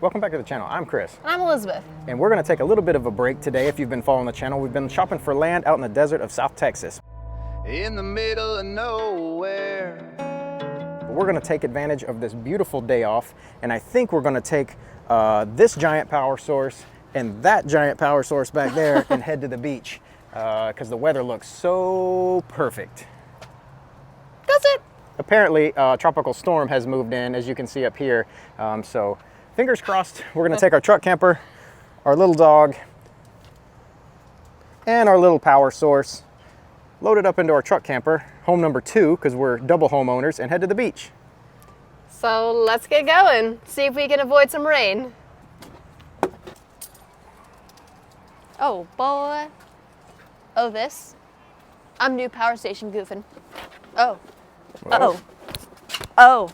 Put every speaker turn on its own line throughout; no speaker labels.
Welcome back to the channel. I'm Chris.
And I'm Elizabeth.
And we're going to take a little bit of a break today. If you've been following the channel, we've been shopping for land out in the desert of South Texas.
In the middle of nowhere.
We're going to take advantage of this beautiful day off, and I think we're going to take this giant power source and that giant power source back there and head to the beach because the weather looks so perfect.
Does it?
Apparently, a tropical storm has moved in, as you can see up here. So fingers crossed, we're going to take our truck camper, our little dog, and our little power source, load it up into our truck camper, home number 2, because we're double homeowners, and head to the beach.
So let's get going. See if we can avoid some rain. Oh boy. Oh, this? I'm new power station goofing. Oh.
Whoa.
Oh.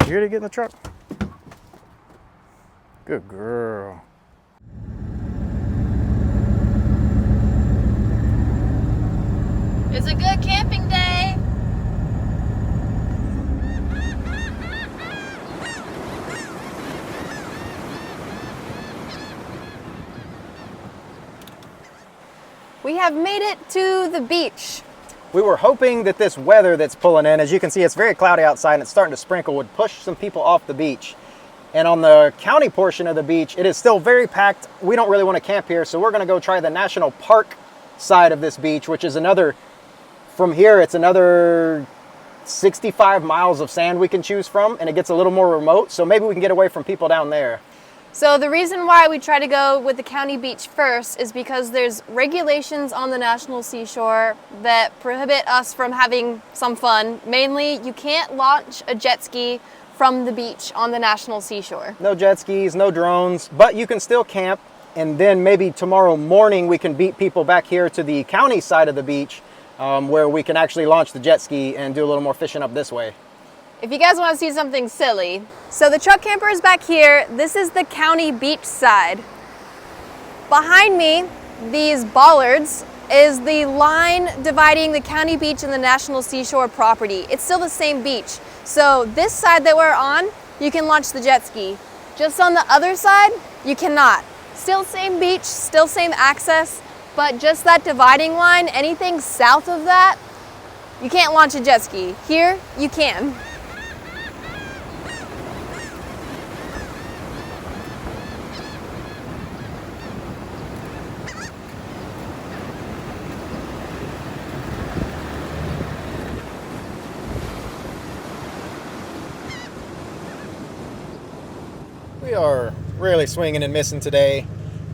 You ready to get in the truck? Good girl.
It's a good camping day. We have made it to the beach.
We were hoping that this weather that's pulling in, as you can see, it's very cloudy outside and it's starting to sprinkle, would push some people off the beach. And on the county portion of the beach, it is still very packed. We don't really want to camp here, so we're going to go try the national park side of this beach, which is another, from here, it's another 65 miles of sand we can choose from, and it gets a little more remote, so maybe we can get away from people down there.
So the reason why we try to go with the county beach first is because there's regulations on the national seashore that prohibit us from having some fun. Mainly, you can't launch a jet ski from the beach on the national seashore.
No jet skis, no drones, but you can still camp, and then maybe tomorrow morning we can beat people back here to the county side of the beach where we can actually launch the jet ski and do a little more fishing up this way.
If you guys want to see something silly. So the truck camper is back here. This is the county beach side. Behind me, these bollards is the line dividing the county beach and the national seashore property. It's still the same beach. So this side that we're on, you can launch the jet ski. Just on the other side, you cannot. Still same beach, still same access, but just that dividing line, anything south of that, you can't launch a jet ski. Here, you can.
We are really swinging and missing today.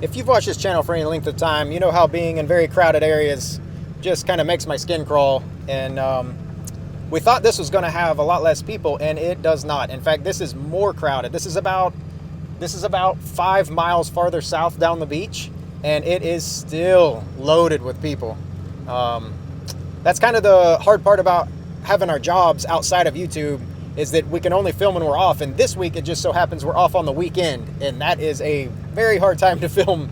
If you've watched this channel for any length of time, you know how being in very crowded areas just kind of makes my skin crawl. And we thought this was going to have a lot less people, and it does not. In fact, this is more crowded. This is about 5 miles farther south down the beach, and it is still loaded with people. That's kind of the hard part about having our jobs outside of YouTube, is that we can only film when we're off, and this week it just so happens we're off on the weekend, and that is a very hard time to film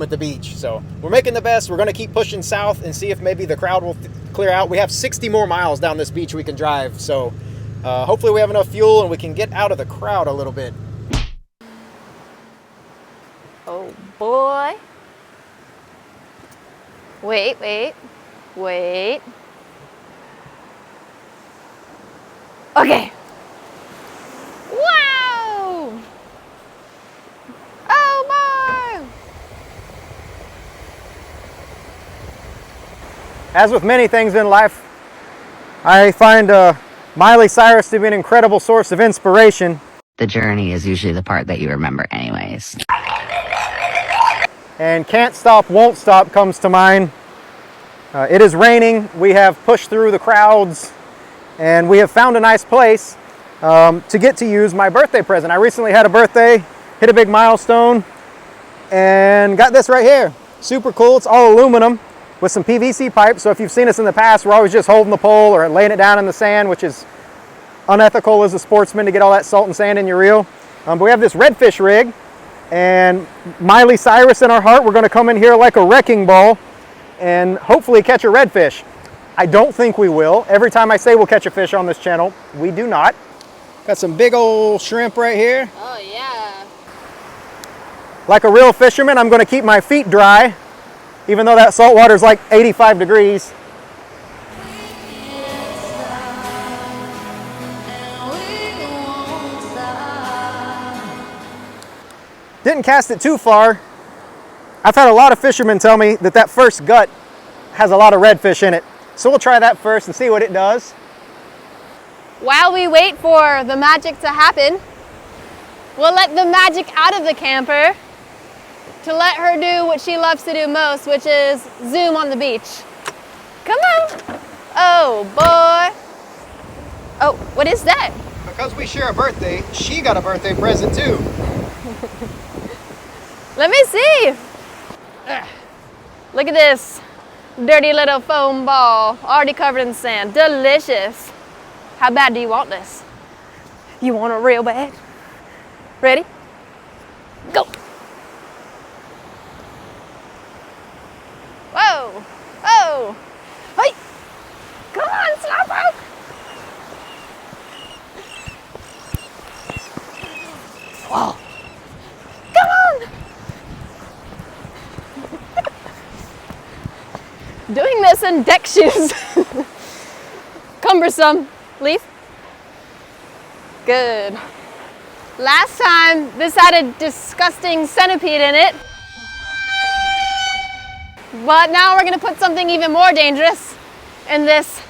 at the beach. So we're making the best. We're going to keep pushing south and see if maybe the crowd will clear out. We have 60 more miles down this beach we can drive, so hopefully we have enough fuel and we can get out of the crowd a little bit.
Oh boy. Wait. Okay. Wow! Oh boy!
As with many things in life, I find Miley Cyrus to be an incredible source of inspiration.
The journey is usually the part that you remember anyways.
And Can't Stop, Won't Stop comes to mind. It is raining. We have pushed through the crowds, and we have found a nice place to get to use my birthday present. I recently had a birthday, hit a big milestone, and got this right here. Super cool. It's all aluminum with some PVC pipe. So if you've seen us in the past, we're always just holding the pole or laying it down in the sand, which is unethical as a sportsman to get all that salt and sand in your reel. But we have this redfish rig, and Miley Cyrus in our heart, we're going to come in here like a wrecking ball and hopefully catch a redfish. I don't think we will. Every time I say we'll catch a fish on this channel, we do not. Got some big old shrimp right here.
Oh yeah.
Like a real fisherman, I'm gonna keep my feet dry, even though that salt water is like 85 degrees. Didn't cast it too far. I've had a lot of fishermen tell me that that first gut has a lot of redfish in it. So we'll try that first and see what it does.
While we wait for the magic to happen, we'll let the magic out of the camper to let her do what she loves to do most, which is zoom on the beach. Come on. Oh boy. Oh, what is that?
Because we share a birthday, she got a birthday present too.
Let me see. Look at this dirty little foam ball, already covered in sand. Delicious. How bad do you want this? You want it real bad? Ready? Go. Whoa. Oh. Hey. Come on, Slowpoke. Whoa. Come on. Doing this in deck shoes. Cumbersome. Leaf. Good. Last time, this had a disgusting centipede in it. But now we're gonna put something even more dangerous in this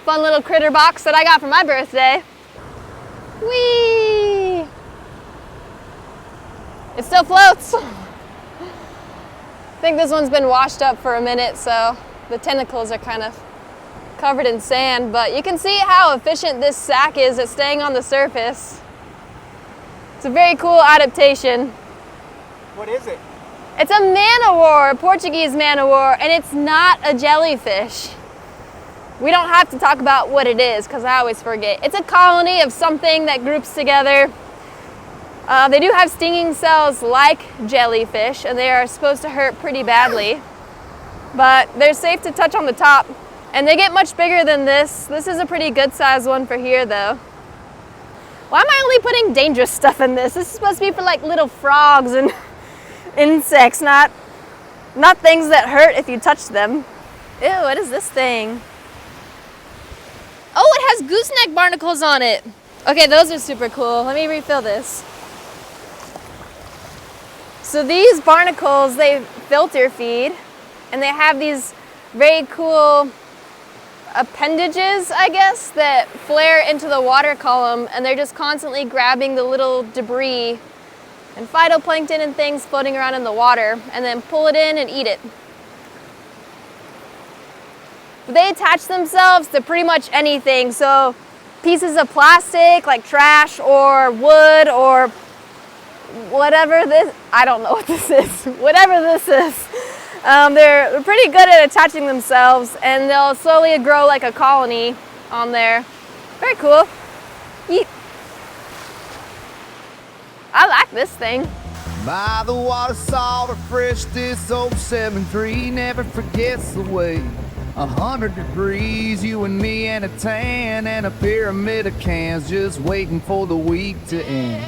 fun little critter box that I got for my birthday. Whee! It still floats. I think this one's been washed up for a minute, so the tentacles are kind of covered in sand, but you can see how efficient this sack is at staying on the surface. It's a very cool adaptation.
What is it?
It's a man-o-war, a Portuguese man-o-war, and it's not a jellyfish. We don't have to talk about what it is because I always forget. It's a colony of something that groups together. They do have stinging cells like jellyfish, and they are supposed to hurt pretty badly, but they're safe to touch on the top. And they get much bigger than this. This is a pretty good sized one for here though. Why am I only putting dangerous stuff in this? This is supposed to be for like little frogs and insects, not things that hurt if you touch them. Ew, what is this thing? Oh, it has gooseneck barnacles on it. Okay, those are super cool. Let me refill this. So these barnacles, they filter feed, and they have these very cool appendages, I guess, that flare into the water column, and they're just constantly grabbing the little debris and phytoplankton and things floating around in the water, and then pull it in and eat it. They attach themselves to pretty much anything, so pieces of plastic like trash or wood or whatever this, I don't know what this is, whatever this is. They're pretty good at attaching themselves, and they'll slowly grow like a colony on there. Very cool. Yeet. I like this thing.
By the water, salt or fresh, this old 7-3 never forgets the way. 100 degrees, you and me and a tan and a pyramid of cans, just waiting for the week to end.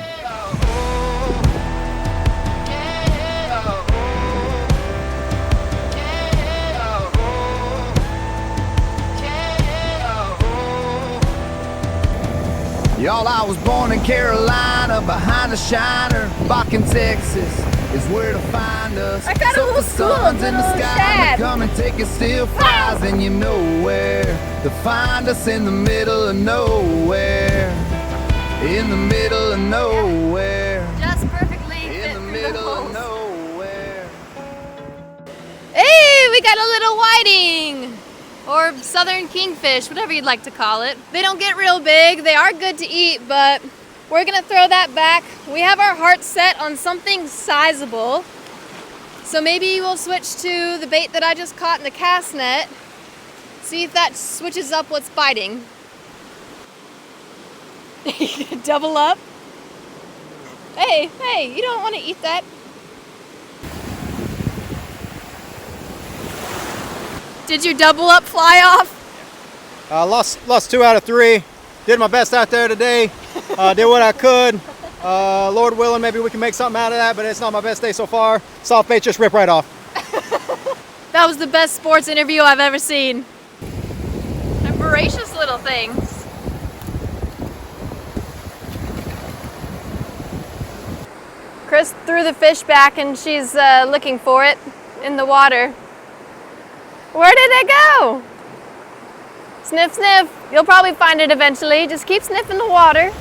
Y'all, I was born in Carolina, behind a shiner. Back in Texas is where to find us.
I got a
So
little
the sun's in the
little
sky,
shad.
come and take it still flies, and you know where to find us, in the middle of nowhere. In the middle of nowhere.
Just perfectly fit
In the
through
middle of
holes.
nowhere.
Hey, we got a little whiting, or southern kingfish, whatever you'd like to call it. They don't get real big. They are good to eat, but we're gonna throw that back. We have our hearts set on something sizable, so maybe we'll switch to the bait that I just caught in the cast net, see if that switches up what's biting. Double up. Hey, you don't want to eat that. Did your double up fly off?
Lost 2 out of 3. Did my best out there today. Did what I could. Lord willing, maybe we can make something out of that, but it's not my best day so far. Soft bait just ripped right off.
That was the best sports interview I've ever seen. They're voracious little things. Chris threw the fish back and she's looking for it in the water. Where did it go? Sniff, sniff. You'll probably find it eventually. Just keep sniffing the water.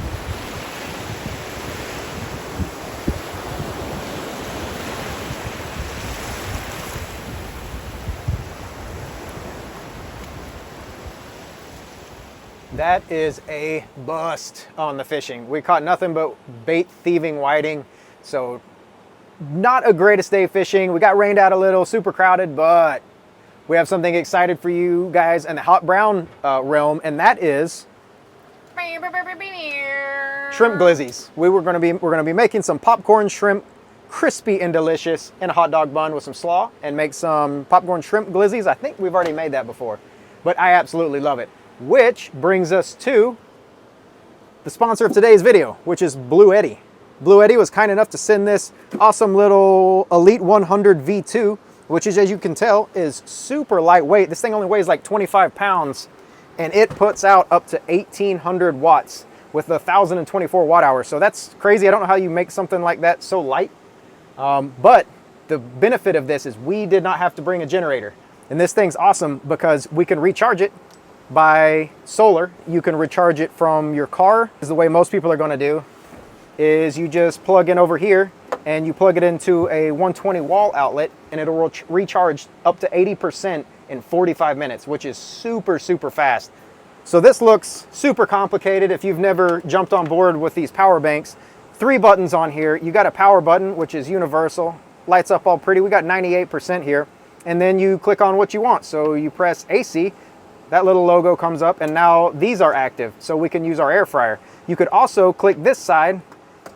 That is a bust on the fishing. We caught nothing but bait thieving whiting, so not a greatest day fishing. We got rained out a little, super crowded, but we have something excited for you guys in the hot brown realm, and that is shrimp glizzies. We're gonna be making some popcorn shrimp, crispy and delicious, in a hot dog bun with some slaw, and make some popcorn shrimp glizzies. I think we've already made that before, but I absolutely love it. Which brings us to the sponsor of today's video, which is Blue Eddy. Blue Eddy was kind enough to send this awesome little Elite 100 V2, which is, as you can tell, is super lightweight. This thing only weighs like 25 pounds, and it puts out up to 1,800 watts with 1,024 watt hours. So that's crazy. I don't know how you make something like that so light. But the benefit of this is we did not have to bring a generator. And this thing's awesome because we can recharge it by solar. You can recharge it from your car. Is the way most people are going to do is you just plug in over here and you plug it into a 120 wall outlet, and it'll recharge up to 80% in 45 minutes, which is super, super fast. So this looks super complicated if you've never jumped on board with these power banks. 3 buttons on here. You got a power button, which is universal, lights up all pretty. We got 98% here, and then you click on what you want. So you press AC, that little logo comes up, and now these are active, so we can use our air fryer. You could also click this side,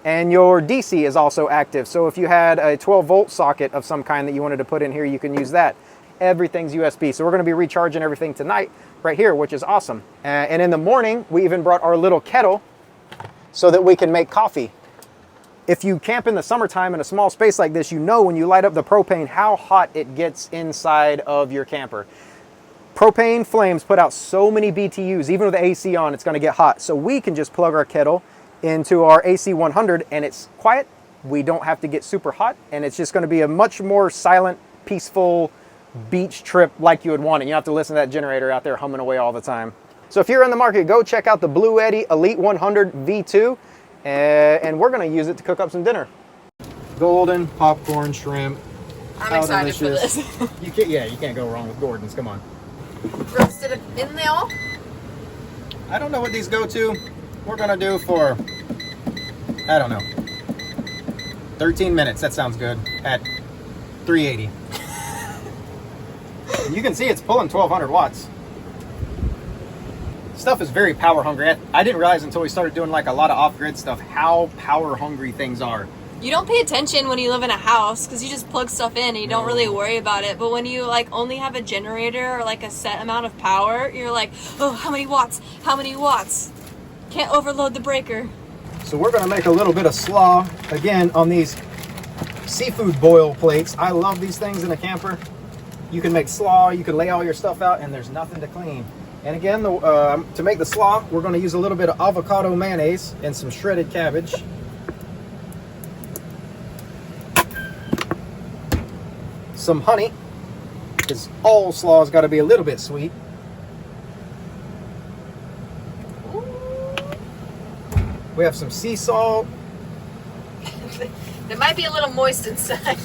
and your DC is also active. So if you had a 12-volt socket of some kind that you wanted to put in here, you can use that. Everything's USB. So we're going to be recharging everything tonight right here, which is awesome. And in the morning, we even brought our little kettle so that we can make coffee. If you camp in the summertime in a small space like this, you know when you light up the propane how hot it gets inside of your camper. Propane flames put out so many BTUs, even with the AC on, it's gonna get hot. So we can just plug our kettle into our AC 100 and it's quiet. We don't have to get super hot, and it's just gonna be a much more silent, peaceful beach trip like you would want it. You don't have to listen to that generator out there humming away all the time. So if you're in the market, go check out the Blue Eddy Elite 100 V2, and we're gonna use it to cook up some dinner. Golden popcorn shrimp.
I'm excited for this.
You can't go wrong with Gordon's, come on.
Roasted in there.
I don't know what these go to. We're gonna do for, I don't know, 13 minutes. That sounds good at 380. You can see it's pulling 1,200 watts. Stuff is very power hungry. I didn't realize until we started doing like a lot of off-grid stuff how power hungry things are.
You don't pay attention when you live in a house because you just plug stuff in and you don't really worry about it. But when you like only have a generator or like a set amount of power, you're like, oh, how many watts? How many watts? Can't overload the breaker.
So we're gonna make a little bit of slaw again on these seafood boil plates. I love these things in a camper. You can make slaw, you can lay all your stuff out, and there's nothing to clean. And again, to make the slaw, we're gonna use a little bit of avocado mayonnaise and some shredded cabbage. Some honey, because all slaw's got to be a little bit sweet. We have some sea salt.
There might be a little moist inside.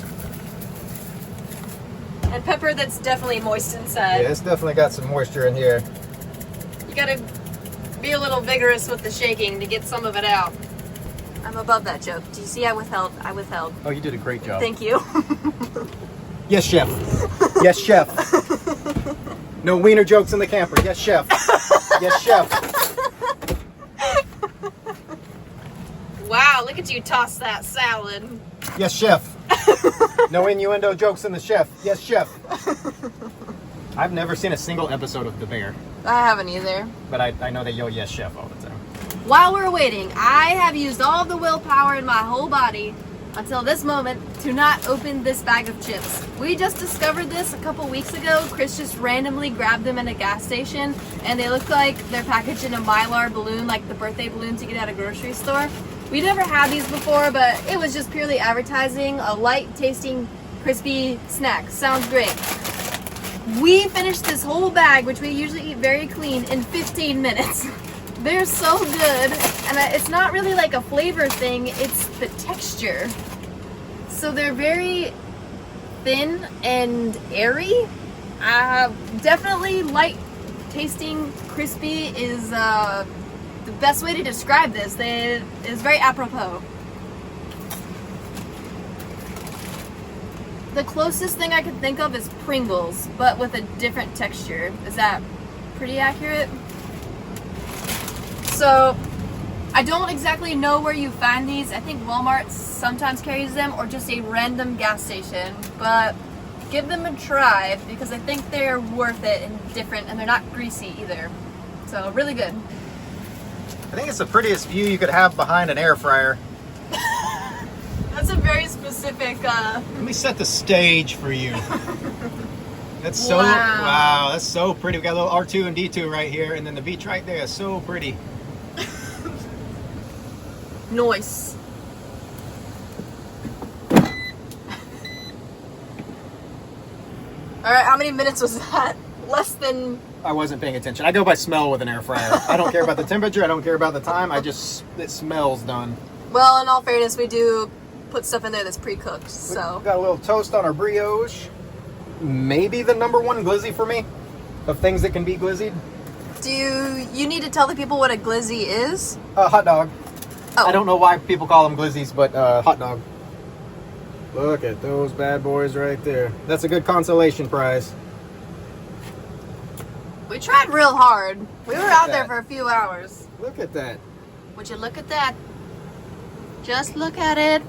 And pepper that's definitely moist inside.
Yeah, it's definitely got some moisture in here.
You gotta be a little vigorous with the shaking to get some of it out. I'm above that joke. Do you see I withheld? I withheld.
Oh, you did a great job.
Thank you.
Yes, chef. Yes, chef. No wiener jokes in the camper. Yes, chef. Yes, chef.
Wow, look at you toss that salad.
Yes, chef. No innuendo jokes in the chef. Yes, chef. I've never seen a single episode of The Bear.
I haven't either.
But I know they yell yes chef all the time.
While we're waiting, I have used all the willpower in my whole body until this moment to not open this bag of chips. We just discovered this a couple weeks ago. Chris just randomly grabbed them at a gas station and they look like they're packaged in a Mylar balloon, like the birthday balloons you get at a grocery store. We never had these before, but it was just purely advertising, a light tasting crispy snack. Sounds great. We finished this whole bag, which we usually eat very clean, in 15 minutes. They're so good, and it's not really like a flavor thing, it's the texture. So they're very thin and airy. Definitely light tasting, crispy is the best way to describe this. It is very apropos. The closest thing I could think of is Pringles, but with a different texture. Is that pretty accurate? So, I don't exactly know where you find these. I think Walmart sometimes carries them, or just a random gas station. But give them a try, because I think they're worth it and different, and they're not greasy either. So, really good.
I think it's the prettiest view you could have behind an air fryer.
That's a very specific...
Let me set the stage for you. That's so...
Wow.
Wow, that's so pretty. We got a little R2 and D2 right here, and then the beach right there is so pretty.
Nice. Alright, how many minutes was that? Less than...
I wasn't paying attention. I go by smell with an air fryer. I don't care about the temperature. I don't care about the time. It smells done.
Well, in all fairness, we do put stuff in there that's pre-cooked, so...
We've got a little toast on our brioche. Maybe the number one glizzy for me of things that can be glizzied.
Do you need to tell the people what a glizzy is?
Hot dog.
Oh.
I don't know why people call them glizzies, but hot dog. Look at those bad boys right there. That's a good consolation prize.
We tried real hard. We were out there for a few hours.
Look at that.
Would you look at that? Just look at it.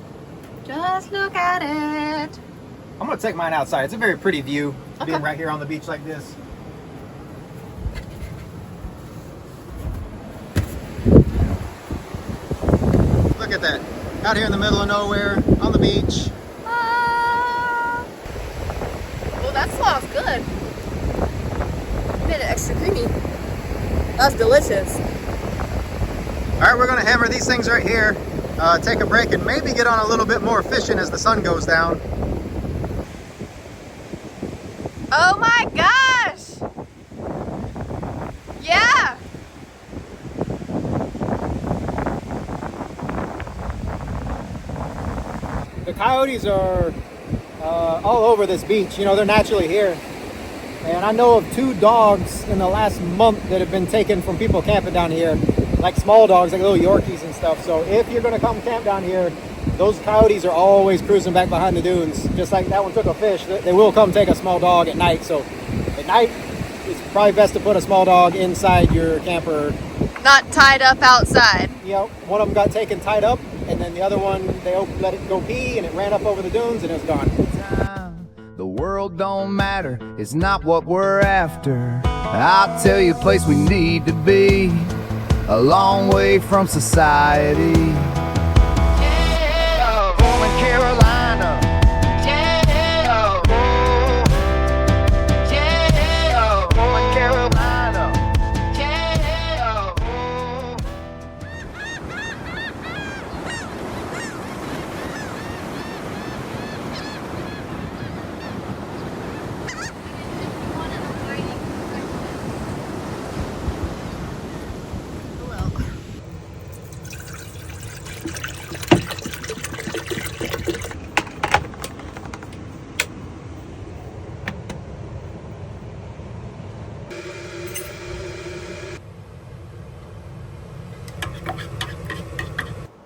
Just look at it.
I'm gonna take mine outside. It's a very pretty view,
Okay.
being right here on the beach like this. Look at that. Out here in the middle of nowhere, on the beach.
Well, that sauce good. Made it extra creamy. That's delicious.
All right, we're gonna hammer these things right here, take a break, and maybe get on a little bit more fishing as the sun goes down.
Oh my gosh! Yeah!
The coyotes are all over this beach. You know, they're naturally here. And I know of 2 dogs in the last month that have been taken from people camping down here. Like small dogs, like little Yorkies and stuff. So if you're gonna come camp down here, those coyotes are always cruising back behind the dunes. Just like that one took a fish, they will come take a small dog at night. So at night, it's probably best to put a small dog inside your camper.
Not tied up outside.
You know, one of them got taken tied up, and then the other one, they let it go pee, and it ran up over the dunes, and it was gone.
The world don't matter, it's not what we're after. I'll tell you a place we need to be, a long way from society. Yeah, home in Carolina. Yeah, yeah, home in Carolina. Yeah.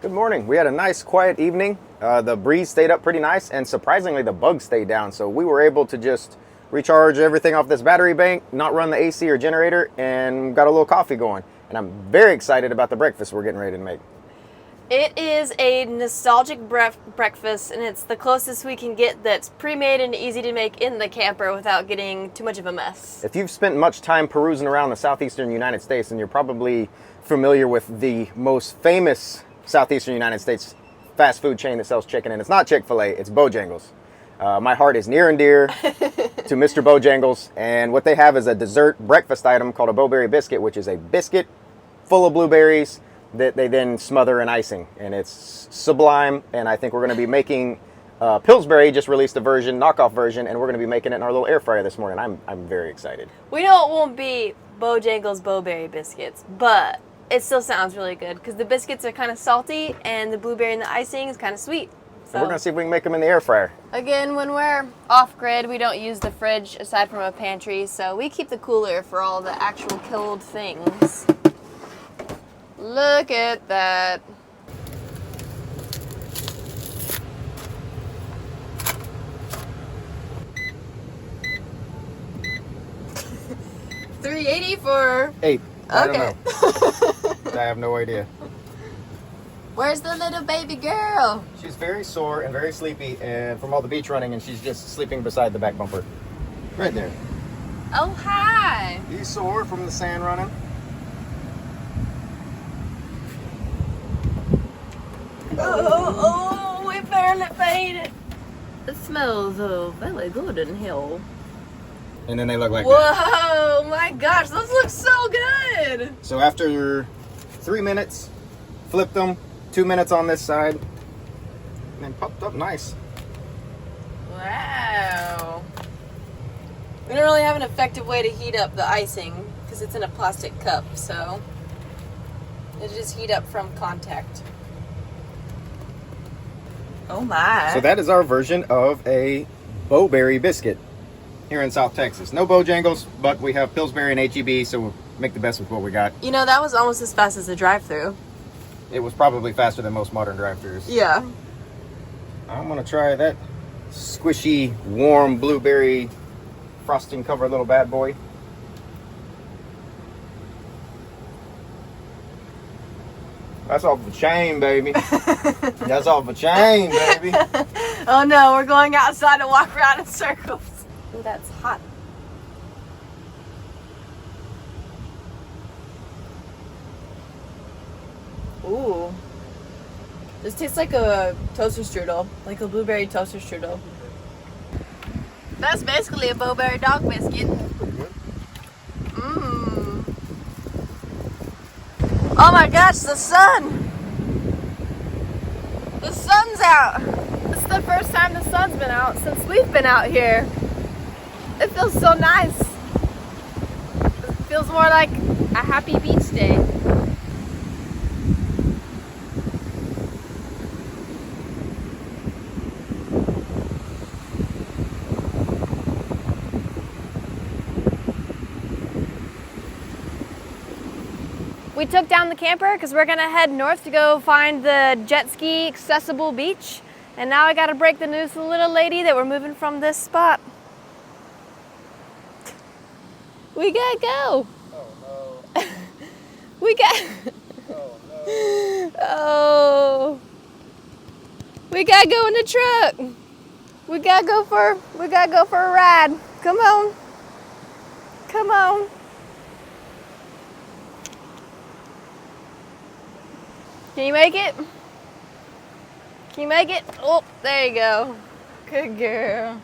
Good morning. We had a nice quiet evening. The breeze stayed up pretty nice, and surprisingly the bugs stayed down, so we were able to just recharge everything off this battery bank, not run the AC or generator, and got a little coffee going. And I'm very excited about the breakfast we're getting ready to make.
It is a nostalgic breakfast, and it's the closest we can get that's pre-made and easy to make in the camper without getting too much of a mess.
If you've spent much time perusing around the southeastern United States, then you're probably familiar with the most famous southeastern United States fast food chain that sells chicken, and it's not Chick-fil-A, it's Bojangles. My heart is near and dear to Mr. Bojangles, and what they have is a dessert breakfast item called a bowberry biscuit, which is a biscuit full of blueberries that they then smother in icing, and it's sublime. And I think we're going to be making Pillsbury just released a knockoff version, and we're going to be making it in our little air fryer this morning. I'm very excited.
We know it won't be Bojangles Bowberry biscuits, but it still sounds really good because the biscuits are kind of salty and the blueberry and the icing is kind of sweet.
So we're going to see if we can make them in the air fryer.
Again, when we're off-grid, we don't use the fridge aside from a pantry, so we keep the cooler for all the actual killed things. Look at that. $3.80 for
8. I
okay.
don't know. I have no idea.
Where's the little baby girl?
She's very sore and very sleepy, and from all the beach running, and she's just sleeping beside the back bumper. Right there.
Oh, hi.
You sore from the sand running?
Oh, we barely made it. It smells very good in here.
And then they look like
Whoa,
that.
my gosh, those look so good.
So after 3 minutes, flip them, 2 minutes on this side, and then popped up nice.
Wow. We don't really have an effective way to heat up the icing because it's in a plastic cup, so it just heat up from contact. Oh my.
So that is our version of a Bowberry biscuit here in South Texas. No Bojangles, but we have Pillsbury and HEB, so we'll make the best with what we got.
You know, that was almost as fast as the drive-thru.
It was probably faster than most modern drive-thrus.
Yeah.
I'm gonna try that squishy, warm blueberry frosting covered little bad boy. That's off the chain, baby. That's off the chain, baby.
Oh no, we're going outside to walk around in circles. Ooh, that's hot. Ooh. This tastes like a toaster strudel, like a blueberry toaster strudel. That's basically a Bowberry dog biscuit. Mmm. Oh my gosh, the sun! The sun's out! This is the first time the sun's been out since we've been out here. It feels so nice. It feels more like a happy beach day. We took down the camper because we're gonna head north to go find the jet ski accessible beach. And now I gotta break the news to the little lady that we're moving from this spot. We gotta go.
Oh no.
We got.
Oh no.
Oh. We gotta go in the truck. We gotta go for a ride. Come on. Come on. Can you make it? Can you make it? Oh, there you go. Good girl.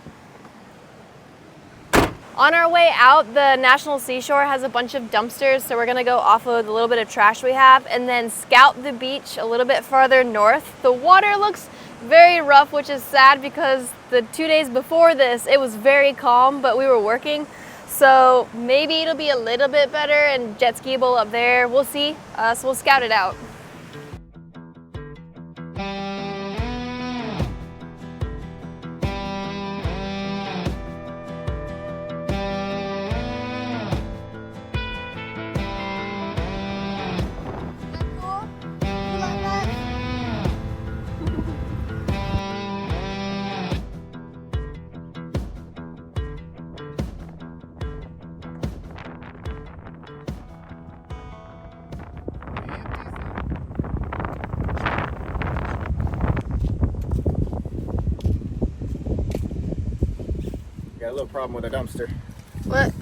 On our way out, the National Seashore has a bunch of dumpsters, so we're gonna go offload the little bit of trash we have and then scout the beach a little bit farther north. The water looks very rough, which is sad because the 2 days before this, it was very calm, but we were working. So maybe it'll be a little bit better and jet skiable up there. We'll see, so we'll scout it out.
little problem with a dumpster.
What?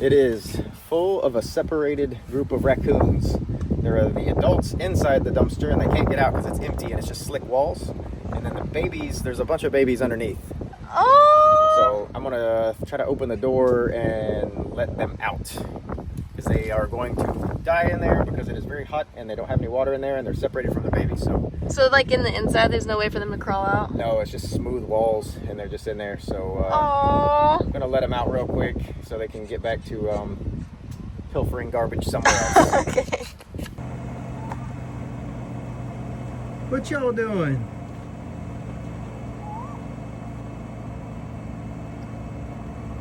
It is full of a separated group of raccoons. There are the adults inside the dumpster and they can't get out because it's empty and it's just slick walls. And then the babies, there's a bunch of babies underneath.
Oh!
So I'm gonna try to open the door and let them out. Because they are going to die in there because it is very hot and they don't have any water in there and they're separated from the babies.
So like in the inside, there's no way for them to crawl out?
No, it's just smooth walls and they're just in there. So I'm gonna let them out real quick so they can get back to pilfering garbage somewhere else.
Okay.
What y'all doing?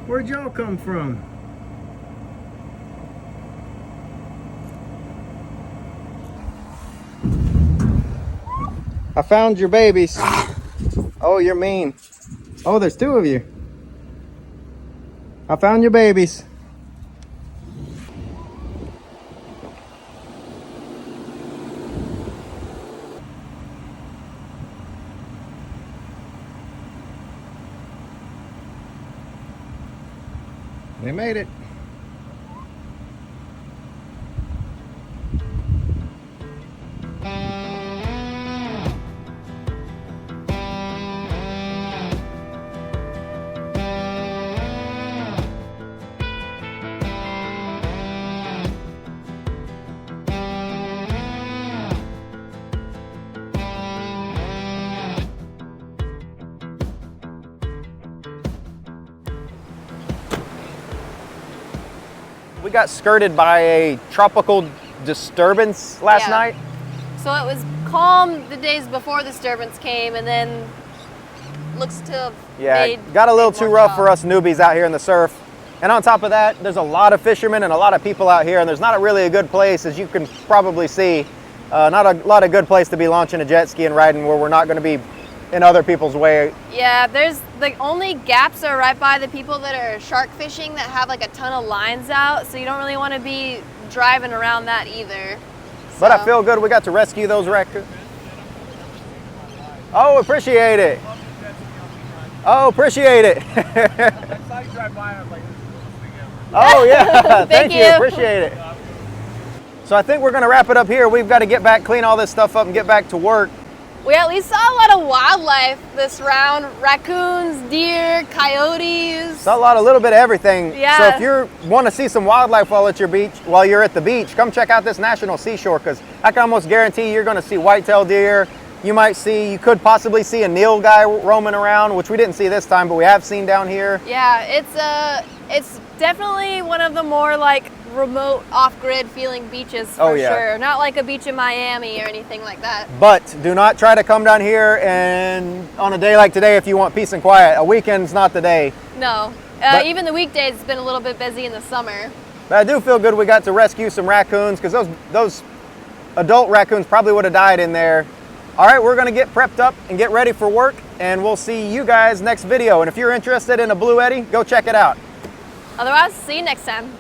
Where'd y'all come from? I found your babies. Oh, you're mean. Oh, there's two of you. I found your babies. They made it. We got skirted by a tropical disturbance last night.
So it was calm the days before the disturbance came, and then looks to have
got a little too rough for
us.
us newbies out here in the surf. And on top of that, there's a lot of fishermen and a lot of people out here, and there's not really a good place, as you can probably see, not a lot of good place to be launching a jet ski and riding where we're not going to be in other people's way.
Yeah, there's the only gaps are right by the people that are shark fishing that have like a ton of lines out, so you don't really want to be driving around that either.
But I feel good we got to rescue those raccoons. Oh, appreciate it. Oh, appreciate it. Oh yeah, thank you, appreciate it. So I think we're gonna wrap it up here. We've got to get back, clean all this stuff up and get back to work.
We at least saw a lot of wildlife this round. Raccoons, deer, coyotes.
Saw a little bit of everything.
Yeah.
So if you want to see some wildlife while you're at the beach, come check out this national seashore, because I can almost guarantee you're going to see white-tailed deer. You could possibly see a nilgai roaming around, which we didn't see this time, but we have seen down here.
Yeah, it's definitely one of the more like remote, off-grid feeling beaches for sure. Not like a beach in Miami or anything like that.
But do not try to come down here and on a day like today if you want peace and quiet. A weekend's not the day.
No, even the weekdays it's been a little bit busy in the summer.
But I do feel good we got to rescue some raccoons, because those adult raccoons probably would have died in there. All right, we're gonna get prepped up and get ready for work, and we'll see you guys next video. And if you're interested in a Blue Eddy, go check it out.
Otherwise, see you next time.